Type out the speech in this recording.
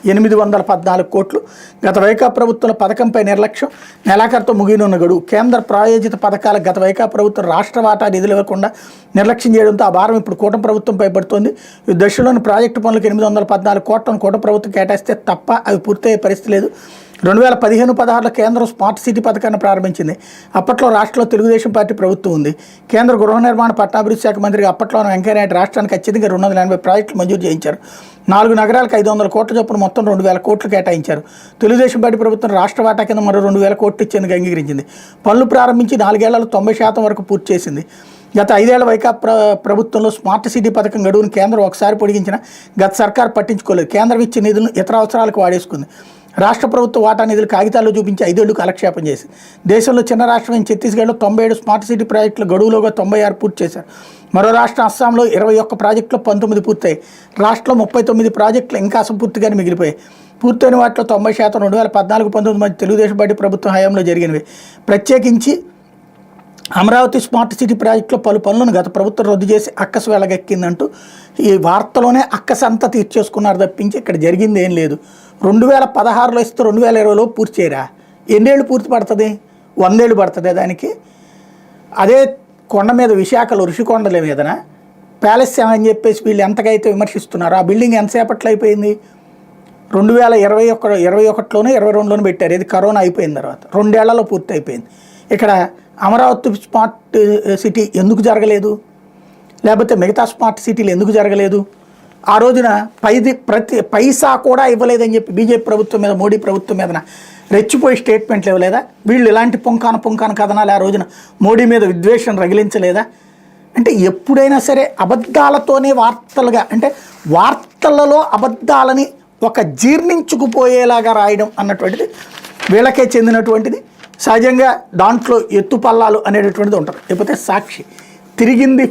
814 కోట్లు. గత వైకా ప్రభుత్వంలో పథకంపై నిర్లక్ష్యం, నెలాఖరుతో ముగియనున్న గడువు. కేంద్ర ప్రాయోజిత పథకాలకు గత వైకా ప్రభుత్వం రాష్ట్ర వాటా నిధులు ఇవ్వకుండా నిర్లక్ష్యం చేయడంతో ఆ భారం ఇప్పుడు కూటమి ప్రభుత్వంపై పడుతోంది. ఈ దశలోని ప్రాజెక్టు పనులకు 814 కోట్లను కూటమి ప్రభుత్వం కేటాయిస్తే తప్ప అవి పూర్తయ్యే పరిస్థితి లేదు. 2015-16లో కేంద్రం స్మార్ట్ సిటీ పథకాన్ని ప్రారంభించింది. అప్పట్లో రాష్ట్రంలో తెలుగుదేశం పార్టీ ప్రభుత్వం ఉంది. కేంద్ర గృహ నిర్మాణ పట్టణాభివృద్ధి శాఖ మంత్రిగా అప్పట్లోనే వెంకయ్యనాయుడు రాష్ట్రానికి అత్యధికంగా 280 ప్రాజెక్టులు మంజూరు చేయించారు. 4 నగరాలకు 500 కోట్ల చొప్పున మొత్తం 2000 కోట్లు కేటాయించారు. తెలుగుదేశం పార్టీ ప్రభుత్వం రాష్ట్ర వాటా కింద మరో 2000 కోట్లు ఇచ్చేందుకు అంగీకరించింది. పనులు ప్రారంభించి 4 ఏళ్లలో 90% వరకు పూర్తి చేసింది. గత 5 ఏళ్ల వైకా ప్రభుత్వంలో స్మార్ట్ సిటీ పథకం గడువును కేంద్రం ఒకసారి పొడిగించిన గత సర్కారు పట్టించుకోలేదు. కేంద్రం ఇచ్చే నిధులను ఇతర అవసరాలకు వాడేసుకుంది. రాష్ట్ర ప్రభుత్వ వాటా నిధులు కాగితాల్లో చూపించి 5 ఏళ్లు కాలక్షేపం చేసి దేశంలో చిన్న రాష్ట్రమైన ఛత్తీస్గఢ్లో 97 స్మార్ట్ సిటీ ప్రాజెక్టుల గడువులోగా 96 పూర్తి చేశారు. మరో రాష్ట్రం అస్సాంలో 21 ప్రాజెక్టులో 19 పూర్తయ్యాయి. రాష్ట్రంలో 39 ప్రాజెక్టులు ఇంకా అసంపూర్తిగానే మిగిలిపోయాయి. పూర్తయిన వాటిలో 90% 2014-19 మధ్య తెలుగుదేశం పార్టీ ప్రభుత్వం హయాంలో జరిగినవి. ప్రత్యేకించి అమరావతి స్మార్ట్ సిటీ ప్రాజెక్టులో పలు పనులను గత ప్రభుత్వం రద్దు చేసి అక్కసు వెళ్ళగెక్కిందంటూ ఈ వార్తలోనే అక్కసంతా తీర్చేసుకున్నారు తప్పించి ఇక్కడ జరిగింది ఏం లేదు. 2016లో ఇస్తే 2020లో పూర్తి చేయరా? ఎన్నేళ్ళు పూర్తి పడుతుంది? 100 ఏళ్ళు పడుతుంది దానికి. అదే కొండ మీద విశాఖలో ఋషికొండల మీదన ప్యాలెస్ అని చెప్పేసి వీళ్ళు ఎంతకైతే విమర్శిస్తున్నారు, ఆ బిల్డింగ్ ఎంతసేపట్లో అయిపోయింది? 2021లోనే 22లోనే పెట్టారు. ఇది కరోనా అయిపోయిన తర్వాత 2 ఏళ్లలో పూర్తి అయిపోయింది. ఇక్కడ అమరావతి స్మార్ట్ సిటీ ఎందుకు జరగలేదు? లేకపోతే మిగతా స్మార్ట్ సిటీలు ఎందుకు జరగలేదు? ఆ రోజున ప్రతి పైసా కూడా ఇవ్వలేదని చెప్పి బీజేపీ ప్రభుత్వం మీద, మోడీ ప్రభుత్వం మీద రెచ్చిపోయి స్టేట్మెంట్లు ఇవ్వలేదా? వీళ్ళు ఇలాంటి పుంకాన కథనాలు ఆ రోజున మోడీ మీద విద్వేషం రగిలించలేదా? అంటే ఎప్పుడైనా సరే అబద్ధాలతోనే వార్తలుగా, అంటే వార్తలలో అబద్ధాలని ఒక జీర్ణించుకుపోయేలాగా రాయడం అన్నటువంటిది వీళ్ళకే చెందినటువంటిది. సహజంగా దాంట్లో ఎత్తుపల్లాలు అనేటటువంటిది ఉంటుంది. లేకపోతే సాక్షి తిరిగింది